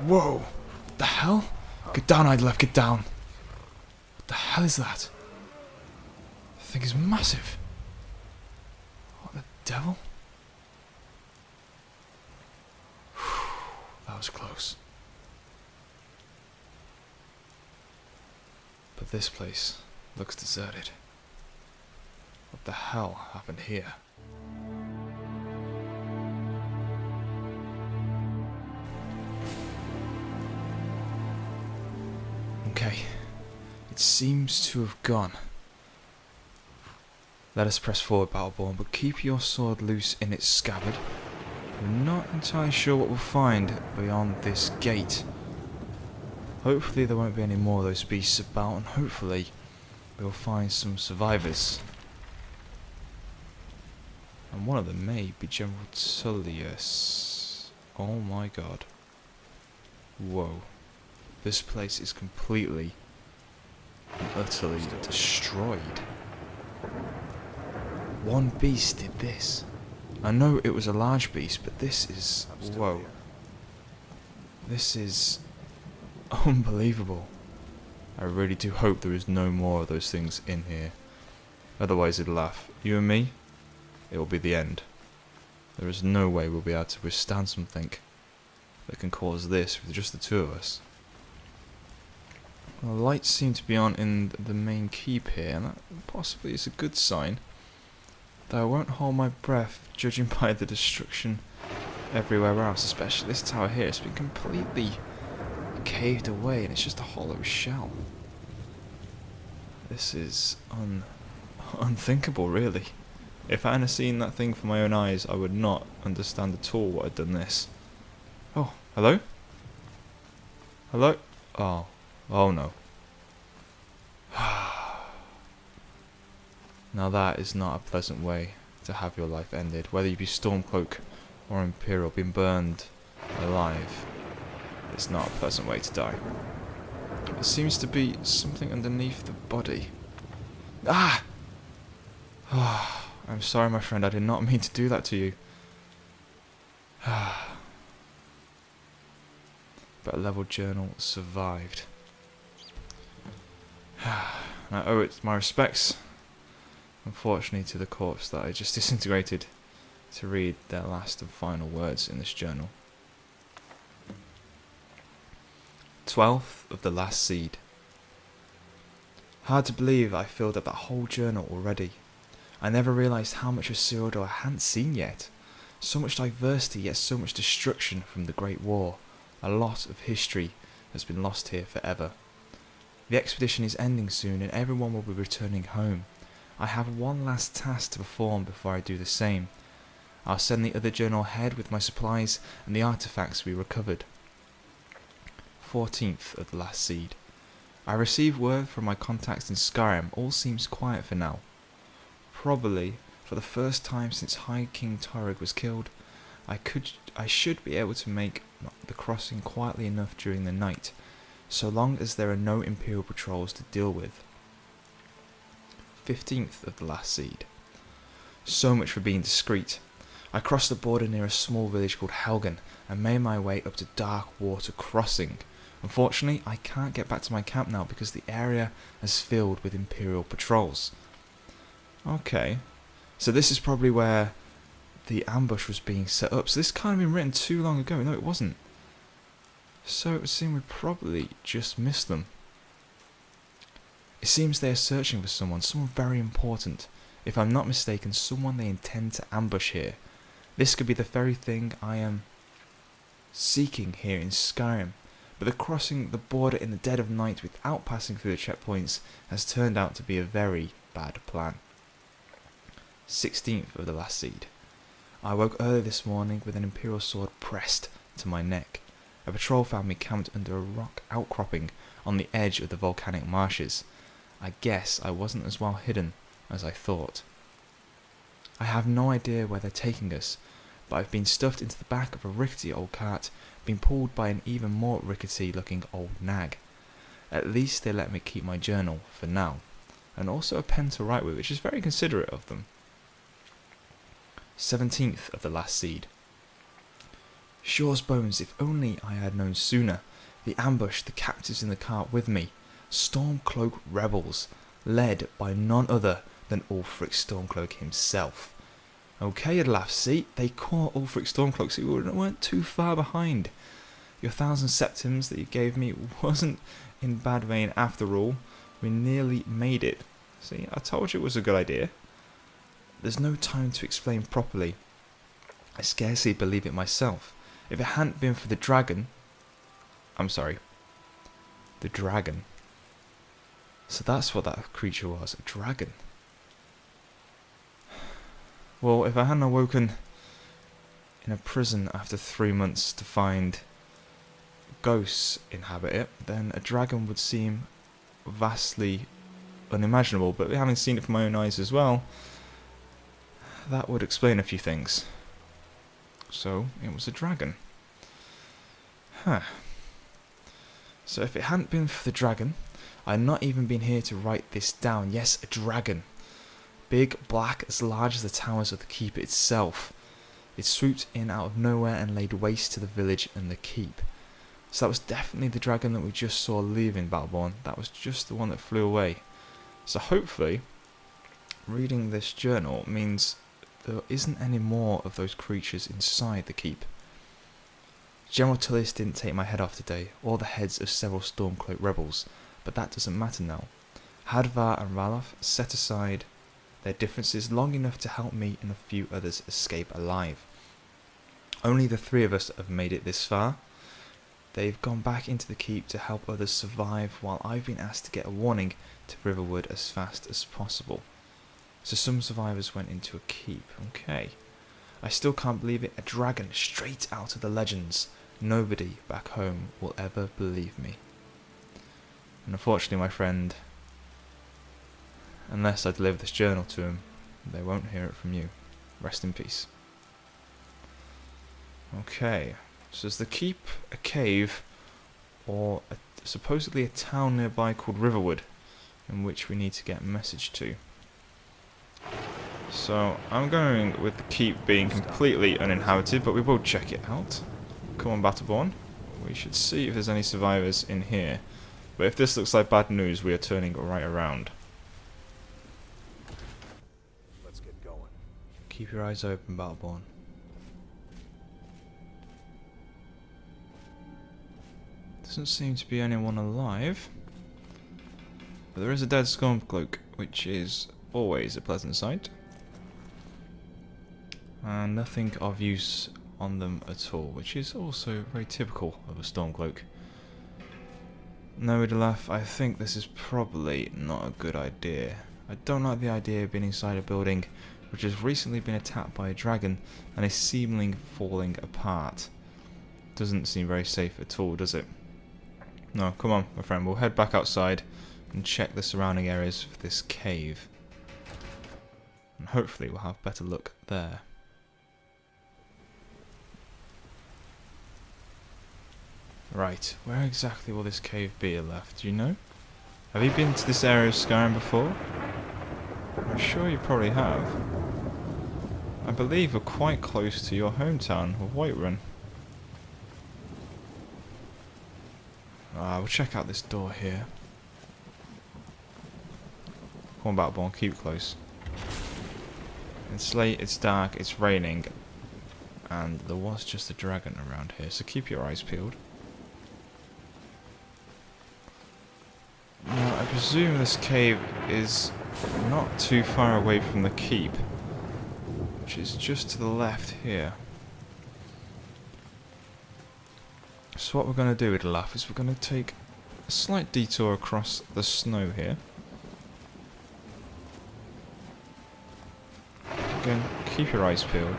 Whoa! The hell? Get down, Idlef, get down! What the hell is that? The thing is massive. What the devil? That was close. But this place looks deserted. What the hell happened here? Okay, it seems to have gone. Let us press forward, Battleborn, but keep your sword loose in its scabbard. We're not entirely sure what we'll find beyond this gate. Hopefully there won't be any more of those beasts about, and hopefully we'll find some survivors. And one of them may be General Tullius. Oh my god. Whoa. This place is completely and utterly destroyed. One beast did this. I know it was a large beast, but this is... whoa. This is unbelievable. I really do hope there is no more of those things in here. Otherwise it'll laugh. You and me, it will be the end. There is no way we'll be able to withstand something that can cause this with just the two of us. Well, the lights seem to be on in the main keep here, and that possibly is a good sign. Though I won't hold my breath, judging by the destruction everywhere else, especially this tower here. It's been completely caved away, and it's just a hollow shell. This is unthinkable, really. If I hadn't seen that thing from my own eyes, I would not understand at all what had done this. Oh, hello? Hello? Oh. Oh no. Now that is not a pleasant way to have your life ended. Whether you be Stormcloak or Imperial, being burned alive, it's not a pleasant way to die. There seems to be something underneath the body. Ah! Oh, I'm sorry, my friend, I did not mean to do that to you. But level journal survived. I owe it my respects, unfortunately, to the corpse that I just disintegrated, to read their last and final words in this journal. 12th of the last seed. Hard to believe I filled up that whole journal already. I never realised how much of Cyrodiil I hadn't seen yet. So much diversity, yet so much destruction from the Great War. A lot of history has been lost here forever. The expedition is ending soon and everyone will be returning home. I have one last task to perform before I do the same. I'll send the other journal ahead with my supplies and the artifacts we recovered. 14th of the last seed. I received word from my contacts in Skyrim. All seems quiet for now. Probably, for the first time since High King Torrig was killed, I should be able to make the crossing quietly enough during the night, so long as there are no Imperial patrols to deal with. 15th of the last seed. So much for being discreet. I crossed the border near a small village called Helgen and made my way up to Dark Water Crossing. Unfortunately, I can't get back to my camp now because the area is filled with Imperial patrols. Okay, so this is probably where the ambush was being set up. So this can't have been written too long ago. No, it wasn't. So it would seem we probably just missed them. It seems they are searching for someone very important. If I'm not mistaken, someone they intend to ambush here. This could be the very thing I am seeking here in Skyrim. But the crossing the border in the dead of night without passing through the checkpoints has turned out to be a very bad plan. 16th of the last seed. I woke early this morning with an Imperial sword pressed to my neck. A patrol found me camped under a rock outcropping on the edge of the volcanic marshes. I guess I wasn't as well hidden as I thought. I have no idea where they're taking us, but I've been stuffed into the back of a rickety old cart, been pulled by an even more rickety looking old nag. At least they let me keep my journal for now, and also a pen to write with, which is very considerate of them. 17th of the last seed. Shaw's bones, if only I had known sooner. The ambush, the captives in the cart with me. Stormcloak rebels, led by none other than Ulfric Stormcloak himself. Okay, I'd laugh. See, they caught Ulfric Stormcloak, so we weren't too far behind. Your 1,000 septims that you gave me wasn't in bad vein after all. We nearly made it. See, I told you it was a good idea. There's no time to explain properly. I scarcely believe it myself. If it hadn't been for the dragon... I'm sorry. The dragon. So that's what that creature was, a dragon. Well, if I hadn't awoken in a prison after 3 months to find ghosts inhabit it, then a dragon would seem vastly unimaginable. But having seen it from my own eyes as well, that would explain a few things. So, it was a dragon. Huh. So if it hadn't been for the dragon, I'd not even been here to write this down. Yes, a dragon. Big, black, as large as the towers of the keep itself. It swooped in out of nowhere and laid waste to the village and the keep. So that was definitely the dragon that we just saw leaving Battleborn. That was just the one that flew away. So hopefully, reading this journal means there isn't any more of those creatures inside the keep. General Tullius didn't take my head off today, or the heads of several Stormcloak rebels, but that doesn't matter now. Hadvar and Ralof set aside their differences long enough to help me and a few others escape alive. Only the 3 of us have made it this far. They've gone back into the keep to help others survive, while I've been asked to get a warning to Riverwood as fast as possible. So some survivors went into a keep. Okay. I still can't believe it. A dragon straight out of the legends. Nobody back home will ever believe me. And unfortunately, my friend, unless I deliver this journal to him, they won't hear it from you. Rest in peace. Okay. So is the keep a cave, or supposedly a town nearby called Riverwood, in which we need to get a message to? So I'm going with the keep being completely uninhabited, but we will check it out. Come on, Battleborn. We should see if there's any survivors in here. But if this looks like bad news, we are turning right around. Let's get going. Keep your eyes open, Battleborn. Doesn't seem to be anyone alive. But there is a dead Stormcloak, which is always a pleasant sight. And nothing of use on them at all, which is also very typical of a Stormcloak. No, Idolaf, I think this is probably not a good idea. I don't like the idea of being inside a building which has recently been attacked by a dragon and is seemingly falling apart. Doesn't seem very safe at all, does it? No, come on, my friend, we'll head back outside and check the surrounding areas for this cave. And hopefully we'll have better luck there. Right, where exactly will this cave be left? Do you know? Have you been to this area of Skyrim before? I'm sure you probably have. I believe we're quite close to your hometown of Whiterun. We'll check out this door here. Come on, Battleborn, keep close. It's late, it's dark, it's raining, and there was just a dragon around here, so keep your eyes peeled. Now, I presume this cave is not too far away from the keep, which is just to the left here. So what we're going to do with Idolaf is we're going to take a slight detour across the snow here. Again, keep your eyes peeled.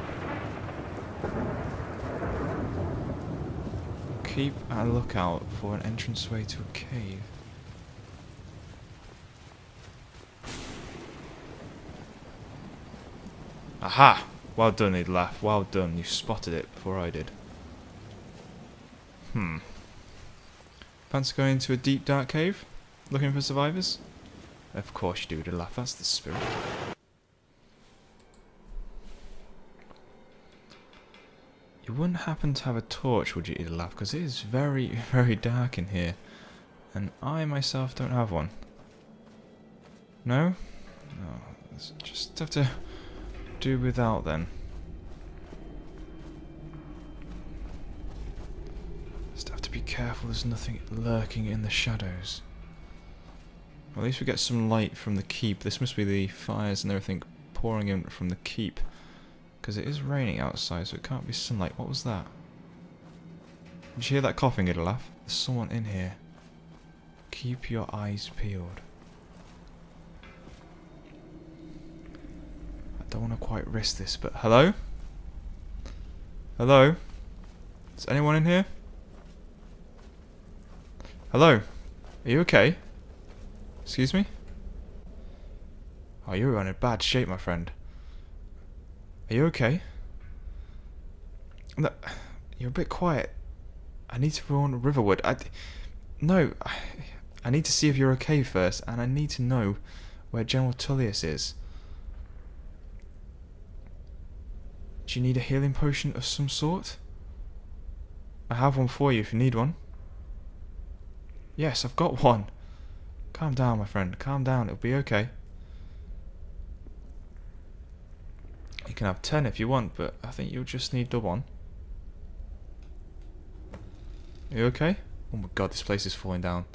Keep a lookout for an entranceway to a cave. Aha! Well done, Idolaf. Well done. You spotted it before I did. Fancy going into a deep, dark cave? Looking for survivors? Of course you do, Idolaf. That's the spirit. You wouldn't happen to have a torch, would you, Idolaf? Because it is very, very dark in here. And I myself don't have one. No? No. Let's just have to do without then. Just have to be careful there's nothing lurking in the shadows. Well, at least we get some light from the keep. This must be the fires and everything pouring in from the keep. Because it is raining outside, so it can't be sunlight. What was that? Did you hear that coughing, Idolaf? There's someone in here. Keep your eyes peeled. I don't want to quite risk this, but... Hello? Hello? Is anyone in here? Hello? Are you okay? Excuse me? Oh, you're in a bad shape, my friend. Are you okay? No, you're a bit quiet. I need to warn Riverwood. No, I need to see if you're okay first, and I need to know where General Tullius is. Do you need a healing potion of some sort? I have one for you if you need one. Yes, I've got one. Calm down, my friend. Calm down. It'll be okay. You can have 10 if you want, but I think you'll just need the one. Are you okay? Oh my god, this place is falling down.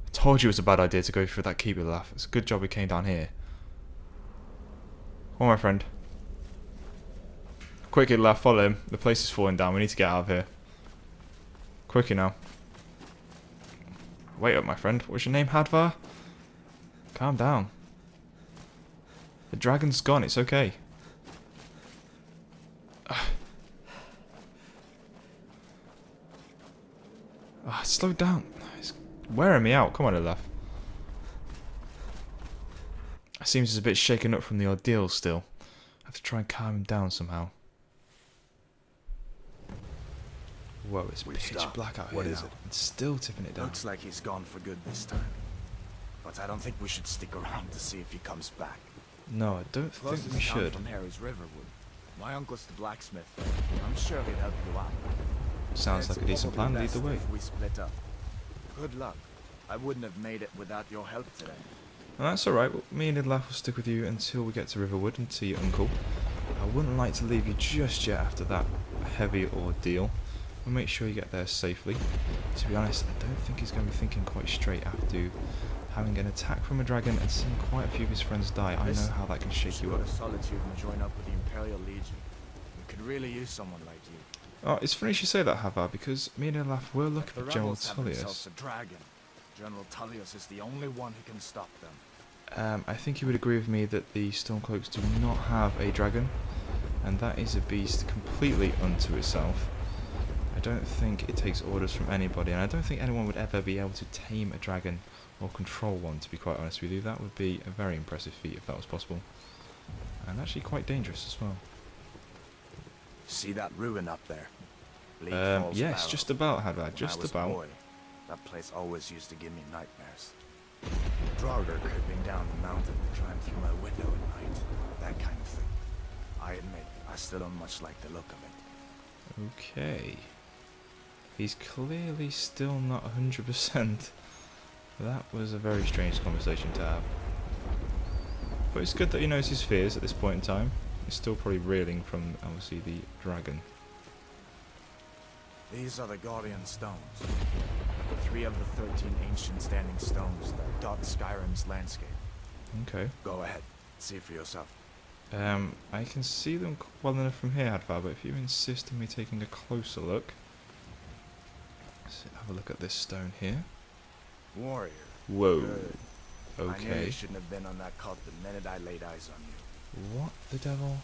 I told you it was a bad idea to go through that keep with Laugh. It's a good job we came down here. Oh, my friend. Quickly, Laugh, follow him. The place is falling down. We need to get out of here. Quickly now. Wait up, my friend. What's your name, Hadvar? Calm down. The dragon's gone. It's okay. Slow down. It's wearing me out. Come on, Olaf. Seems he's a bit shaken up from the ordeal still. I have to try and calm him down somehow. Whoa, it's pitch black out here now. It's still tipping it down. Looks like he's gone for good this time. But I don't think we should stick around to see if he comes back. No, I don't think we should. From here is Riverwood. My uncle's the blacksmith. I'm sure he'd help you out. Sounds like a decent plan. Lead the way. If we split up. Good luck. I wouldn't have made it without your help today. Well, that's alright. Well, me and Idlaf will stick with you until we get to Riverwood and see your uncle. I wouldn't like to leave you just yet after that heavy ordeal. We'll make sure you get there safely. To be honest, I don't think he's going to be thinking quite straight after having an attack from a dragon and seeing quite a few of his friends die. I know how that can shake you up. Go to Solitude and join up with the Imperial Legion. We could really use someone like you. Oh, it's funny you should say that, Havar, because me and Idlaf were looking for General Tullius. A dragon. General Tullius is the only one who can stop them. I think you would agree with me that the Stormcloaks do not have a dragon, and that is a beast completely unto itself. I don't think it takes orders from anybody, and I don't think anyone would ever be able to tame a dragon or control one, to be quite honest with you. That would be a very impressive feat if that was possible, and actually quite dangerous as well. See that ruin up there? Yes, just about, Hadvar, just about. Boy, that place always used to give me nightmares. Draugr creeping down the mountain to climb through my window at night. That kind of thing. I admit, I still don't much like the look of it. Okay. He's clearly still not 100%. That was a very strange conversation to have. But it's good that he knows his fears at this point in time. He's still probably reeling from, obviously, the dragon. These are the Guardian Stones. 3 of the 13 ancient standing stones that dot Skyrim's landscape. Okay. Go ahead. See for yourself. I can see them well enough from here, Hadvar, but if you insist on me taking a closer look... Let's have a look at this stone here. Warrior. Whoa. Good. Okay. I knew you shouldn't have been on that cult the minute I laid eyes on you. What the devil?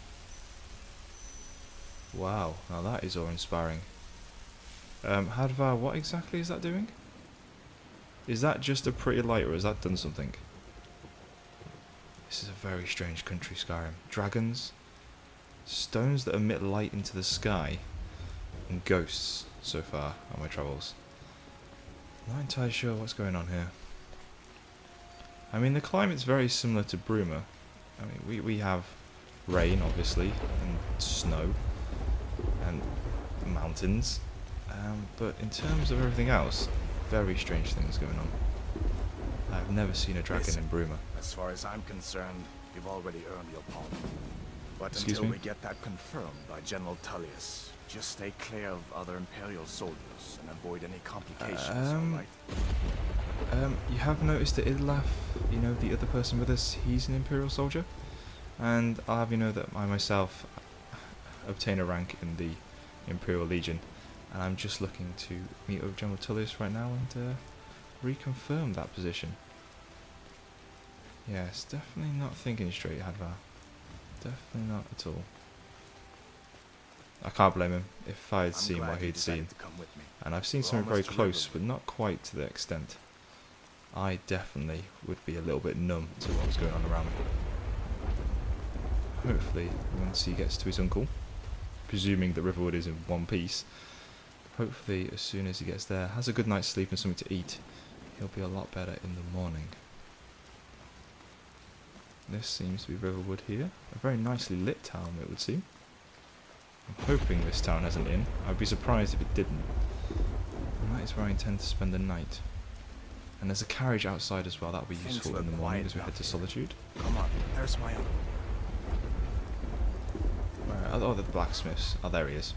Wow, now that is awe-inspiring. Hadvar, what exactly is that doing? Is that just a pretty light, or has that done something? This is a very strange country, Skyrim. Dragons, stones that emit light into the sky, and ghosts so far on my travels. Not entirely sure what's going on here. I mean, the climate's very similar to Bruma. I mean, we have rain, obviously, and snow, and mountains. But in terms of everything else, very strange things going on. I've never seen a dragon in Bruma. As far as I'm concerned, you've already earned your pardon. But Excuse until me? we get that confirmed by General Tullius, just stay clear of other Imperial soldiers and avoid any complications, alright? You have noticed that Idlaf, you know, the other person with us, he's an Imperial soldier. And I'll have you know that I myself obtain a rank in the Imperial Legion. And I'm just looking to meet with General Tullius right now and reconfirm that position. Yes, definitely not thinking straight, Hadvar. Definitely not at all. I can't blame him if I had seen what he'd seen. And I've seen something very close, but not quite to the extent. I definitely would be a little bit numb to what was going on around me. Hopefully, once he gets to his uncle, presuming that Riverwood is in one piece, hopefully as soon as he gets there, has a good night's sleep and something to eat, he'll be a lot better in the morning. This seems to be Riverwood here. A very nicely lit town, it would seem. I'm hoping this town has an inn. I'd be surprised if it didn't. And that is where I intend to spend the night. And there's a carriage outside as well. That'll be useful in the morning as we head to Solitude. Come on, there's my uncle. Oh, the blacksmiths. Oh, there he is.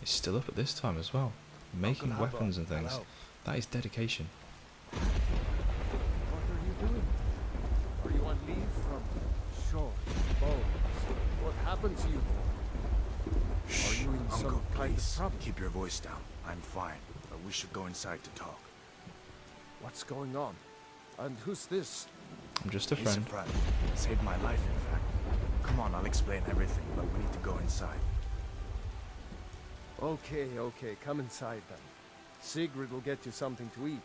He's still up at this time as well, making weapons and things. That is dedication. What are you doing? Are you on leave from shore, boats? What happened to you? Are you in some Uncle, kind of please, trouble? keep your voice down. I'm fine, but we should go inside to talk. What's going on? And who's this? I'm just a He's friend. a friend. Saved my life, in fact. Come on, I'll explain everything, but we need to go inside. Okay, come inside then. Sigrid will get you something to eat,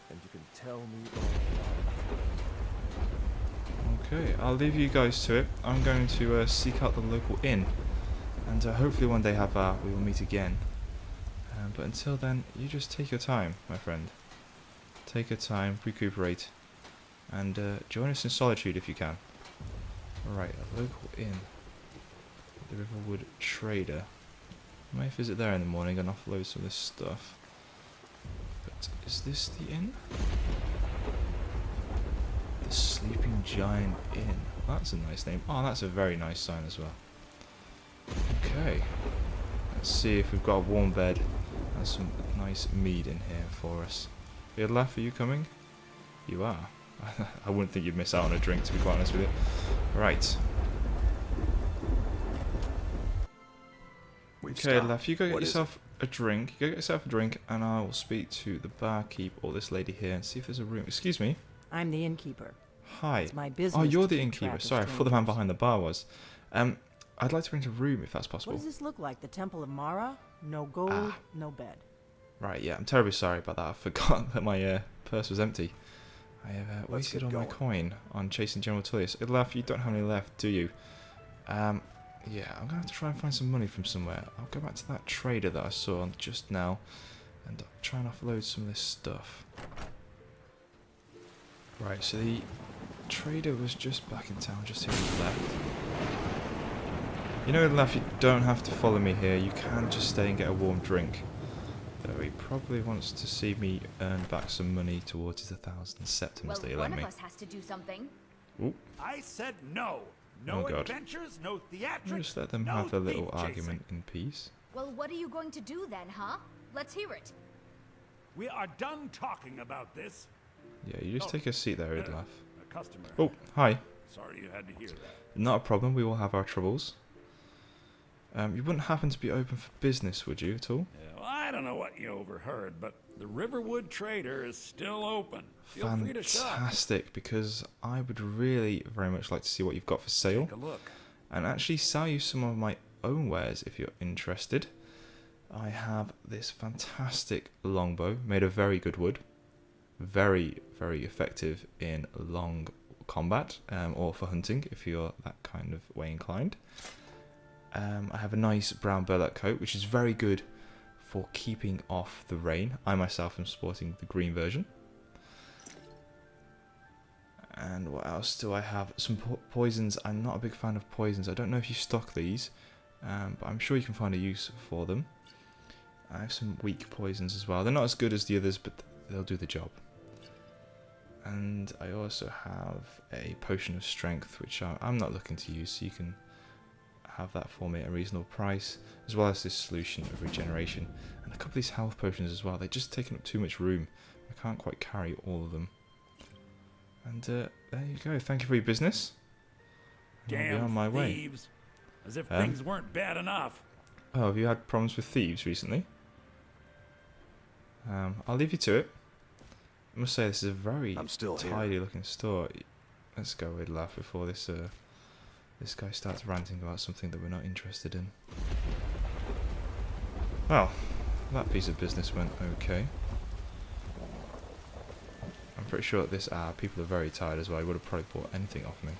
and you can tell me all about it. Okay, I'll leave you guys to it. I'm going to seek out the local inn, and hopefully one day we will meet again. But until then, you just take your time, my friend. Take your time, recuperate, and join us in Solitude if you can. Right, a local inn. The Riverwood Trader. I may visit there in the morning and offload some of this stuff. But is this the inn? The Sleeping Giant Inn. That's a nice name. Oh, that's a very nice sign as well. Okay. Let's see if we've got a warm bed and some nice mead in here for us. Idlaf, are you coming? You are. I wouldn't think you'd miss out on a drink, to be quite honest with you. Right. Okay, Idlaf, you go get yourself a drink. You go get yourself a drink, and I will speak to the barkeep or this lady here and see if there's a room. Excuse me. I'm the innkeeper. Hi. It's my business. Oh, you're to the keep innkeeper. track of Sorry, I thought the man strangers. behind the bar was. I'd like to rent a room if that's possible. What does this look like? The Temple of Mara? No gold, no bed. Right, yeah, I'm terribly sorry about that. I forgot that my purse was empty. I have wasted all my coin on chasing General Tullius. Idlaf, you don't have any left, do you? Yeah, I'm going to have to try and find some money from somewhere. I'll go back to that trader that I saw just now and try and offload some of this stuff. Right, so the trader was just back in town, just here on the left. You know, Idlaf, you don't have to follow me here. You can just stay and get a warm drink. Though he probably wants to see me earn back some money towards his 1,000 septims that he lent me. One of us has to do something. Ooh. I said no. No Oh, God. adventures, no theatrics. I'll just let them no have a little thief chasing. argument in peace. Well, what are you going to do then, huh? Let's hear it. We are done talking about this. Yeah, you just Oh, take a seat there, Idlaf. A customer. Oh, hi. Sorry you had to hear that. Not a problem, we will have our troubles. You wouldn't happen to be open for business, would you, at all? Yeah, well, I don't know what you overheard, but the Riverwood Trader is still open. Feel free to shop. Fantastic, because I would really very much like to see what you've got for sale. Take a look. And actually sell you some of my own wares if you're interested. I have this fantastic longbow made of very good wood. Very, very effective in long combat, or for hunting if you're that kind of way inclined. I have a nice brown burlap coat which is very good for keeping off the rain. I myself am sporting the green version. And what else do I have? Some poisons. I'm not a big fan of poisons. I don't know if you stock these. but I'm sure you can find a use for them. I have some weak poisons as well. They're not as good as the others, but they'll do the job. And I also have a potion of strength, which I'm not looking to use, so you can have that for me at a reasonable price, as well as this solution of regeneration. And a couple of these health potions as well. They're just taking up too much room. I can't quite carry all of them. And there you go. Thank you for your business. And I'll be on my way. Thieves. As if things weren't bad enough. Oh, have you had problems with thieves recently? I'll leave you to it. I must say this is a very tidy looking store. Let's go away, laugh before this this guy starts ranting about something that we're not interested in. Well, that piece of business went okay. I'm pretty sure at this hour people are very tired as well. He would have probably bought anything off me.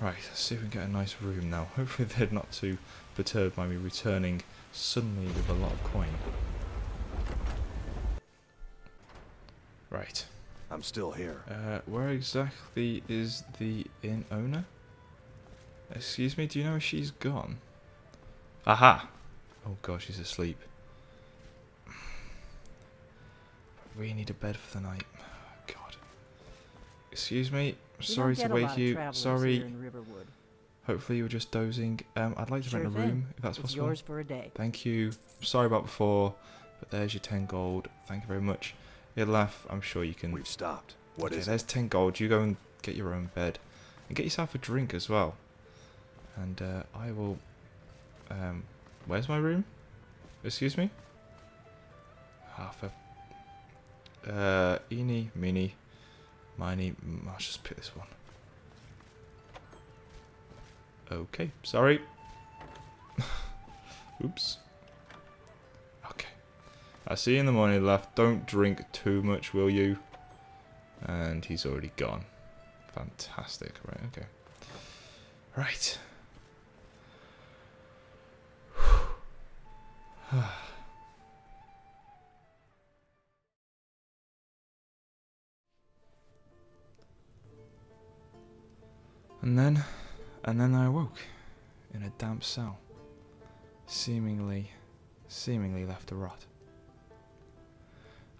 Right, let's see if we can get a nice room now. Hopefully they're not too perturbed by me returning suddenly with a lot of coin. Right. I'm still here. Where exactly is the inn owner? Excuse me, do you know where she's gone? Aha! Oh god, she's asleep. I really need a bed for the night. God. Excuse me, sorry to wake you. Sorry. Hopefully you were just dozing. I'd like to rent a room, if that's possible. Yours for a day. Thank you. Sorry about before, but there's your 10 gold. Thank you very much. You'll laugh, I'm sure you can. We've stopped. What is it? There's 10 gold. You go and get your own bed. And get yourself a drink as well. And I will... where's my room? Excuse me? Eeny, meeny, miny... I'll just pick this one. Okay, sorry. Oops. Okay. I'll see you in the morning, left. Don't drink too much, will you? And he's already gone. Fantastic. Right, okay. Right. And then I awoke in a damp cell, seemingly left to rot.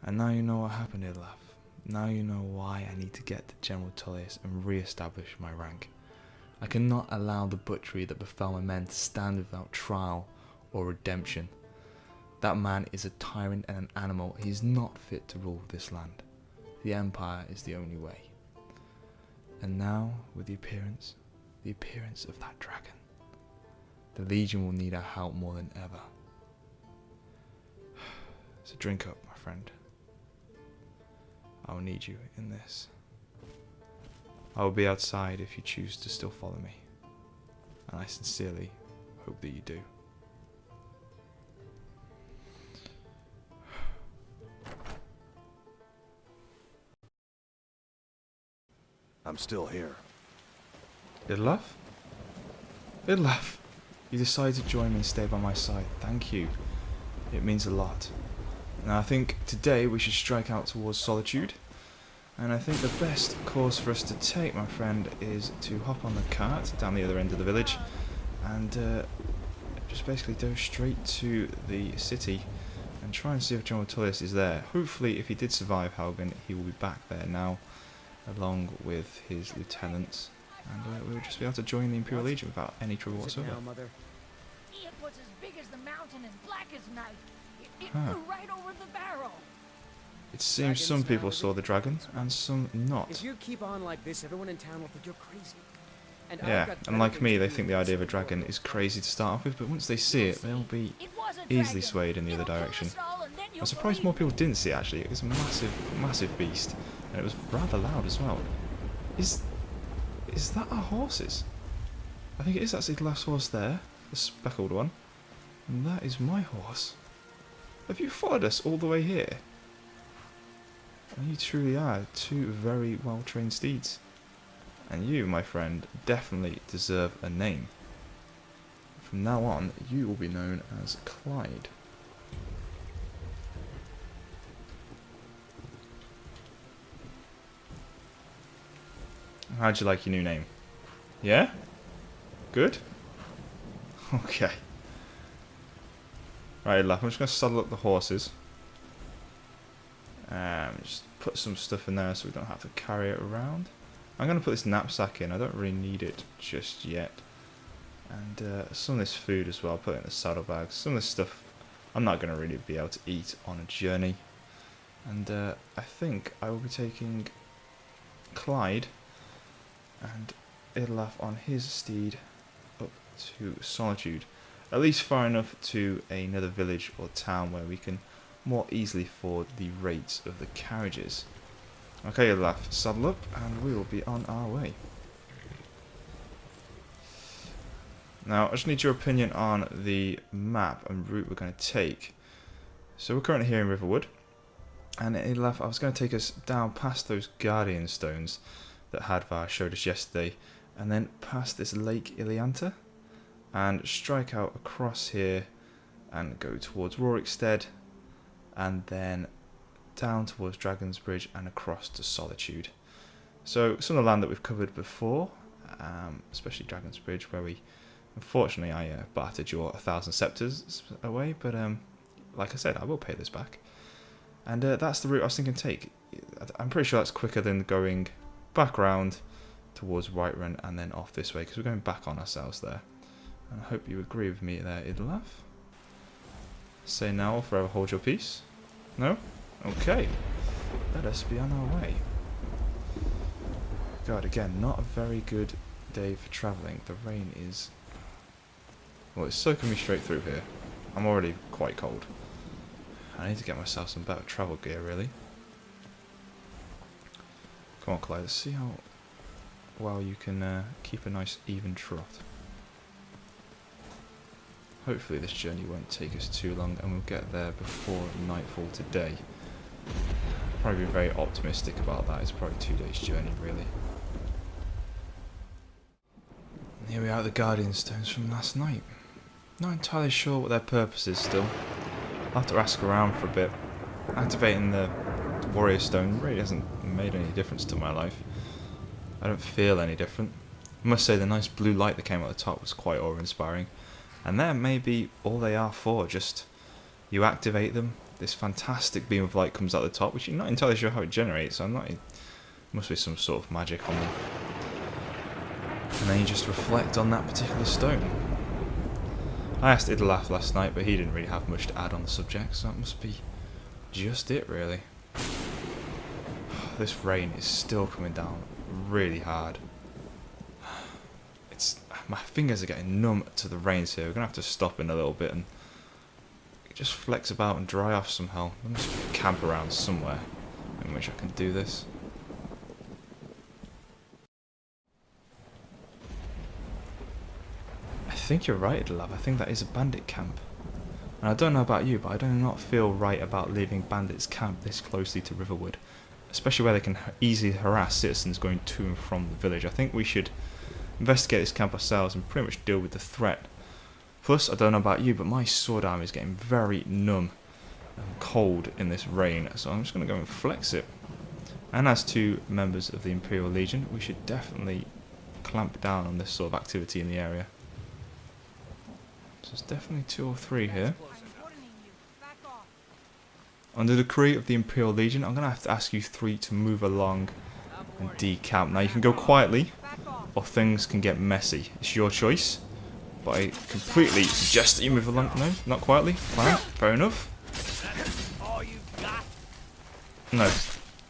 And now you know what happened here, Laugh. Now you know why I need to get to General Tullius and re-establish my rank. I cannot allow the butchery that befell my men to stand without trial or redemption. That man is a tyrant and an animal. He is not fit to rule this land. The Empire is the only way. And now, with the appearance of that dragon, the Legion will need our help more than ever. So drink up, my friend. I will need you in this. I will be outside if you choose to still follow me. And I sincerely hope that you do. I'm still here. Idlaf? Idlaf! You decided to join me and stay by my side. Thank you. It means a lot. Now I think today we should strike out towards Solitude. And I think the best course for us to take, my friend, is to hop on the cart down the other end of the village and just basically go straight to the city and try and see if General Tullius is there. Hopefully, if he did survive Haugen, he will be back there now, along with his lieutenants, and we'll just be able to join the Imperial Legion without any trouble whatsoever. It was as big as the mountain, as black as night. It flew right over the barrel. It seems some people saw the dragon and some not. If you keep on like this, everyone in town will think you're crazy. And yeah, and like me, they think the idea of a dragon is crazy to start off with, but once they see it, they'll be easily swayed in the other direction. I'm surprised more people didn't see it, actually. It was a massive, massive beast, and it was rather loud as well. Is that our horses? I think it is actually the last horse there, the speckled one, and that is my horse. Have you followed us all the way here? And you truly are two very well-trained steeds. And you, my friend, definitely deserve a name. From now on, you will be known as Clyde. How'd you like your new name? Yeah? Good? Okay. Right, left. I'm just going to saddle up the horses. Just put some stuff in there so we don't have to carry it around. I'm going to put this knapsack in. I don't really need it just yet. And some of this food as well. I'll put it in the saddlebags. Some of this stuff I'm not going to really be able to eat on a journey. And I think I will be taking Clyde and Idlaf on his steed up to Solitude. At least far enough to another village or town where we can more easily afford the rates of the carriages. Okay, Idlaf, saddle up and we will be on our way. Now, I just need your opinion on the map and route we're going to take. So we're currently here in Riverwood. And Idlaf, I was going to take us down past those Guardian Stones that Hadvar showed us yesterday. And then past this Lake Ilianta. And strike out across here and go towards Rorikstead. And then down towards Dragon's Bridge and across to Solitude. So some of the land that we've covered before, especially Dragon's Bridge, where we, unfortunately, I battered your 1,000 scepters away, but like I said, I will pay this back. And that's the route I was thinking take. I'm pretty sure that's quicker than going back round towards Whiterun and then off this way, because we're going back on ourselves there. And I hope you agree with me there, Idlaf. Say now or forever hold your peace. No? Okay. Let us be on our way. God, again, not a very good day for travelling. The rain is... well, it's soaking me straight through here. I'm already quite cold. I need to get myself some better travel gear, really. Come on, Clyde, let's see how well you can keep a nice even trot. Hopefully this journey won't take us too long and we'll get there before nightfall today. Probably be very optimistic about that. It's probably 2 days journey, really. And here we are at the Guardian Stones from last night. Not entirely sure what their purpose is still. I'll have to ask around for a bit. Activating the Warrior Stone really hasn't made any difference to my life. I don't feel any different. I must say the nice blue light that came out the top was quite awe-inspiring. And that may be all they are for, just you activate them, this fantastic beam of light comes out the top, which you're not entirely sure how it generates, so must be some sort of magic on them. And then you just reflect on that particular stone. I asked Idlaf last night, but he didn't really have much to add on the subject, so that must be just it, really. This rain is still coming down really hard. My fingers are getting numb to the rains here. We're going to have to stop in a little bit and just flex about and dry off somehow. There must be a camp around somewhere in which I can do this. I think you're right, Idlaf. I think that is a bandit camp. And I don't know about you, but I do not feel right about leaving bandits camp this closely to Riverwood. Especially where they can easily harass citizens going to and from the village. I think we should investigate this camp ourselves and pretty much deal with the threat. Plus, I don't know about you, but my sword arm is getting very numb and cold in this rain, so I'm just going to go and flex it. And as two members of the Imperial Legion, we should definitely clamp down on this sort of activity in the area. So there's definitely 2 or 3 here. Under the decree of the Imperial Legion, I'm going to have to ask you 3 to move along and decamp. Now you can go quietly, or things can get messy. It's your choice, but I completely suggest that you move along. No, not quietly. Fine, fair enough. No,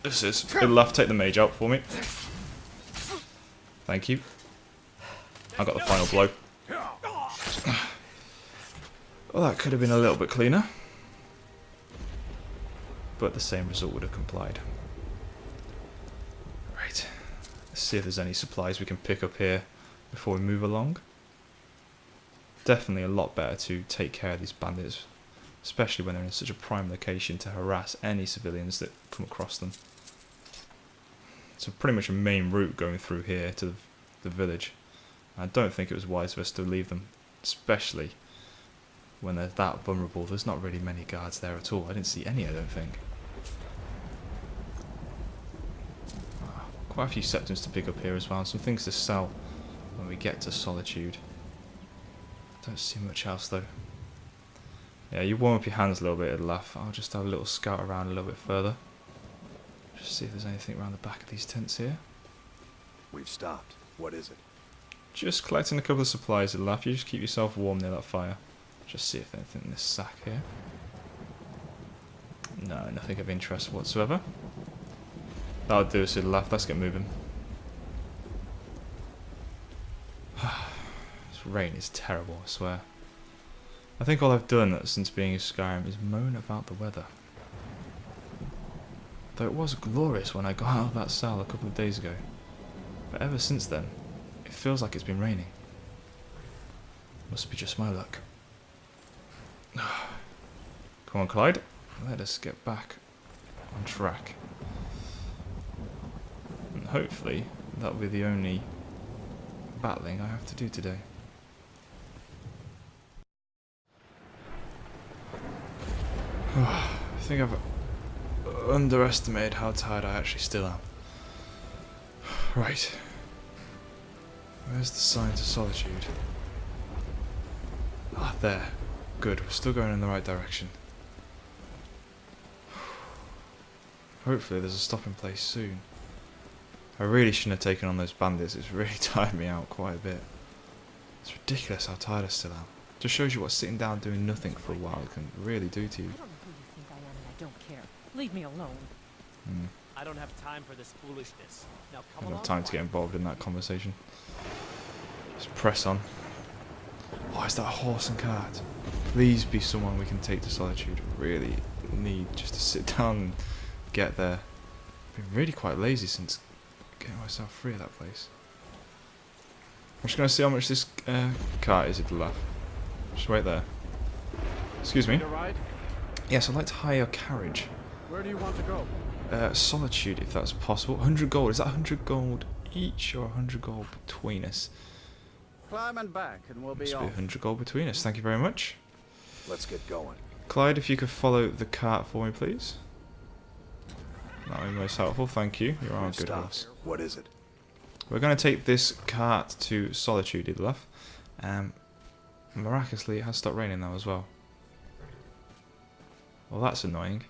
this is. It'll have to take the mage out for me. Thank you. I got the final blow. Well, that could have been a little bit cleaner, but the same result would have complied. Right. Let's see if there's any supplies we can pick up here before we move along. Definitely a lot better to take care of these bandits, especially when they're in such a prime location to harass any civilians that come across them. It's pretty much a main route going through here to the village. I don't think it was wise for us to leave them, especially when they're that vulnerable. There's not really many guards there at all. I didn't see any, I don't think. Quite a few septums to pick up here as well, and some things to sell when we get to Solitude. Don't see much else though. Yeah, you warm up your hands a little bit, it'd laugh. I'll just have a little scout around a little bit further. Just see if there's anything around the back of these tents here. We've stopped. What is it? Just collecting a couple of supplies, it'd laugh. You just keep yourself warm near that fire. Just see if anything in this sack here. No, nothing of interest whatsoever. That'll do us, it'll laugh. Let's get moving. This rain is terrible, I swear. I think all I've done since being in Skyrim is moan about the weather. Though it was glorious when I got out of that cell a couple of days ago. But ever since then, it feels like it's been raining. Must be just my luck. Come on, Clyde. Let us get back on track. And hopefully, that'll be the only battling I have to do today. I think I've underestimated how tired I actually still am. Right. Where's the sign to solitude? Ah, there. Good, we're still going in the right direction. Hopefully there's a stopping place soon. I really shouldn't have taken on those bandits, it's really tired me out quite a bit. It's ridiculous how tired I still am. Just shows you what sitting down doing nothing for a while can really do to you. I don't know who you think I am and I don't care. Leave me alone. I don't have time for this foolishness. Now I come don't along. have time to get involved in that conversation. Just press on. Oh, is that a horse and cart? Please be someone we can take to Solitude. Really need just to sit down and get there. I've been really quite lazy since getting myself free of that place. I'm just going to see how much this cart is at the left. Just wait there. Excuse me. Need a ride? Yes, I'd like to hire a carriage. Where do you want to go? Solitude, if that's possible. 100 gold. Is that 100 gold each or 100 gold between us? Climb and back and we'll be Must be off. 100 gold between us. Thank you very much. Let's get going. Clyde, if you could follow the cart for me, please. That would be most helpful. Thank you. You're on a We've good stopped. horse. What is it? We're going to take this cart to Solitude, Idlaf. Miraculously, it has stopped raining now as well. Well, that's annoying.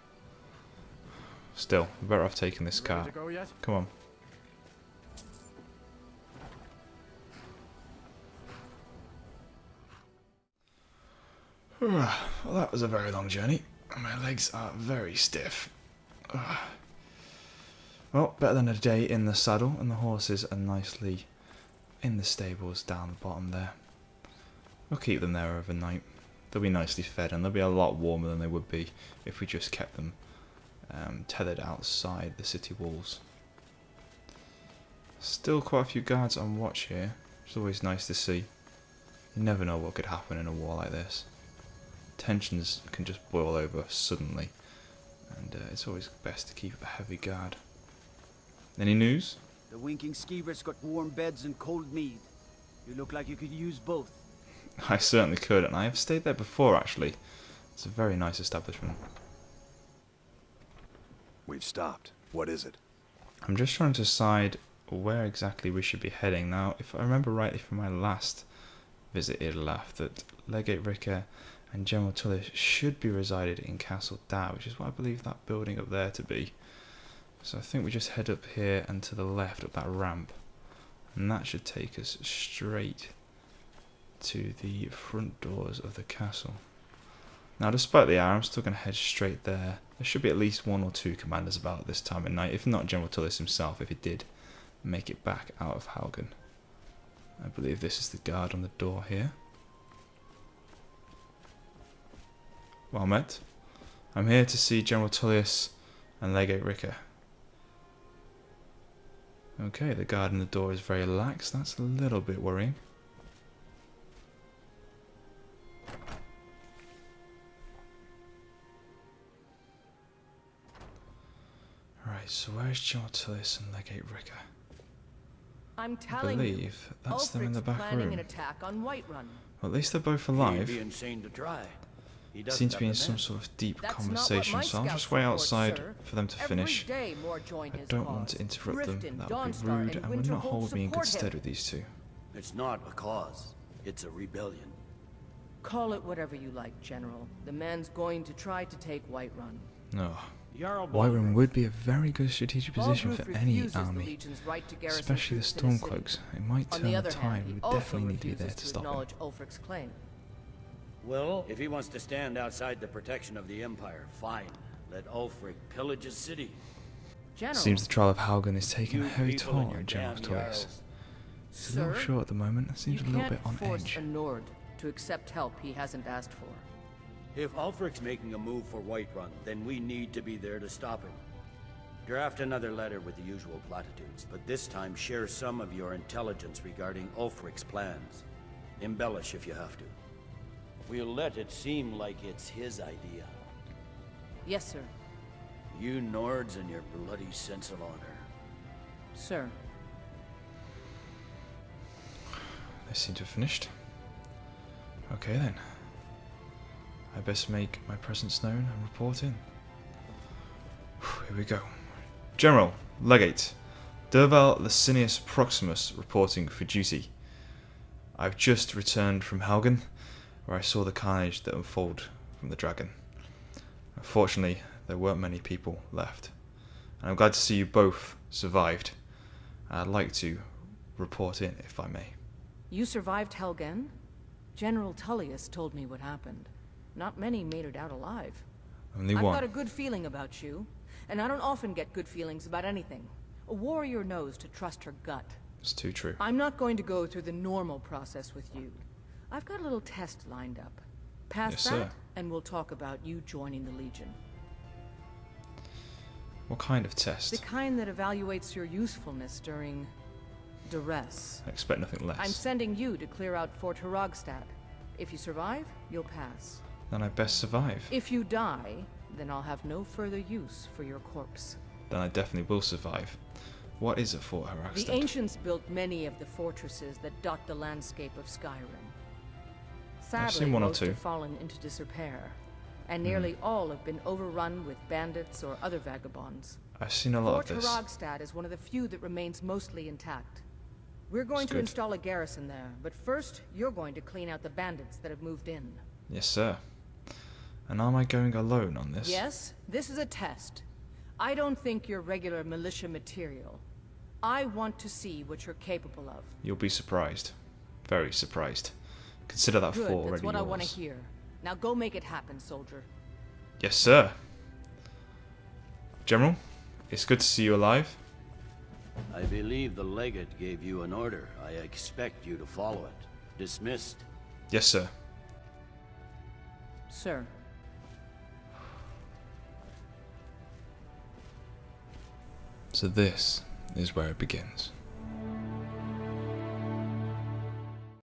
Still, we're better off taking this Ready cart. to go yet? Come on. Well, that was a very long journey. My legs are very stiff. Well, better than a day in the saddle, and the horses are nicely in the stables down the bottom there. We'll keep them there overnight. They'll be nicely fed, and they'll be a lot warmer than they would be if we just kept them tethered outside the city walls. Still quite a few guards on watch here, which is always nice to see. You never know what could happen in a war like this. Tensions can just boil over suddenly, and it's always best to keep a heavy guard. Any news? The winking skeever's got warm beds and cold mead. You look like you could use both. I certainly could, and I have stayed there before actually. It's a very nice establishment. We've stopped. What is it? I'm just trying to decide where exactly we should be heading. Now, if I remember rightly from my last visit Idlaf, that Legate Ricker and General Tullis should be resided in Castle Dar, which is what I believe that building up there to be. So I think we just head up here and to the left up that ramp, and that should take us straight to the front doors of the castle. Now, despite the hour, I'm still going to head straight there. There should be at least one or two commanders about at this time of night, if not General Tullis himself, if he did make it back out of Haugen. I believe this is the guard on the door here. Well met. I'm here to see General Tullius and Legate Ricker. Okay, the guard on the door is very lax. That's a little bit worrying. Right, so where's General Tullius and Legate Ricker? I'm I telling you, believe that's them in the back planning room. an attack on Whiterun. Well, at least they're both He'd alive. be insane to try. He doesn't Seem to be in have the some men. sort of deep That's not what conversation, my so I'll just scouts wait report, outside sir. for them to finish. Every day more join I his don't cause. want to interrupt them, Riften, that would be Dawnstar, rude and would not Winterhold hold me in good support stead him. with these two. It's not a cause. It's a rebellion. Call it whatever you like, General. The man's going to try to take Whiterun. No. Jarl Whiterun would be a very good strategic position Baldruth for any refuses the army, Legion's right to garrison especially the troops in city. Stormcloaks. It might On turn the the other tide. hand, We he would also definitely need to be there refuses to stop him. acknowledge Ulfric's claim. Well, if he wants to stand outside the protection of the Empire, fine. Let Ulfric pillage his city. General, Seems the trial of Haugen is taking a You heavy people toll and your on General damn Tullius. jarls. It's a little Sir, short at the moment. It seems a little bit on you can't force edge. a Nord to accept help he hasn't asked for. If Ulfric's making a move for Whiterun, then we need to be there to stop him. Draft another letter with the usual platitudes, but this time share some of your intelligence regarding Ulfric's plans. Embellish if you have to. We'll let it seem like it's his idea. Yes, sir. You Nords and your bloody sense of honor. Sir. They seem to have finished. Okay then. I best make my presence known and report in. Here we go. General, Legate, Derfel Licinius Proximus reporting for duty. I've just returned from Haugen, where I saw the carnage that unfolded from the dragon. Unfortunately, there weren't many people left, and I'm glad to see you both survived. I'd like to report in, if I may. You survived Helgen? General Tullius told me what happened. Not many made it out alive. Only I've one. got a good feeling about you, and I don't often get good feelings about anything. A warrior knows to trust her gut. It's too true. I'm not going to go through the normal process with you. I've got a little test lined up. Pass Yes, that, sir. and we'll talk about you joining the Legion. What kind of test? The kind that evaluates your usefulness during duress. I expect nothing less. I'm sending you to clear out Fort Hrogstad. If you survive, you'll pass. Then I best survive. If you die, then I'll have no further use for your corpse. Then I definitely will survive. What is it for her The ancients built many of the fortresses that dot the landscape of Skyrim. Sadly, seen one or most two. have fallen into disrepair, and nearly all have been overrun with bandits or other vagabonds. I've seen a lot Fort of this. Hrogstad is one of the few that remains mostly intact. We're going That's to good. install a garrison there, but first, you're going to clean out the bandits that have moved in. Yes, sir. And am I going alone on this? Yes, this is a test. I don't think you're regular militia material. I want to see what you're capable of. You'll be surprised. Very surprised. Consider that Good, fort already that's what I yours. want to hear. Now go make it happen, soldier. Yes, sir. General, it's good to see you alive. I believe the legate gave you an order. I expect you to follow it. Dismissed. Yes, sir. Sir. So this is where it begins.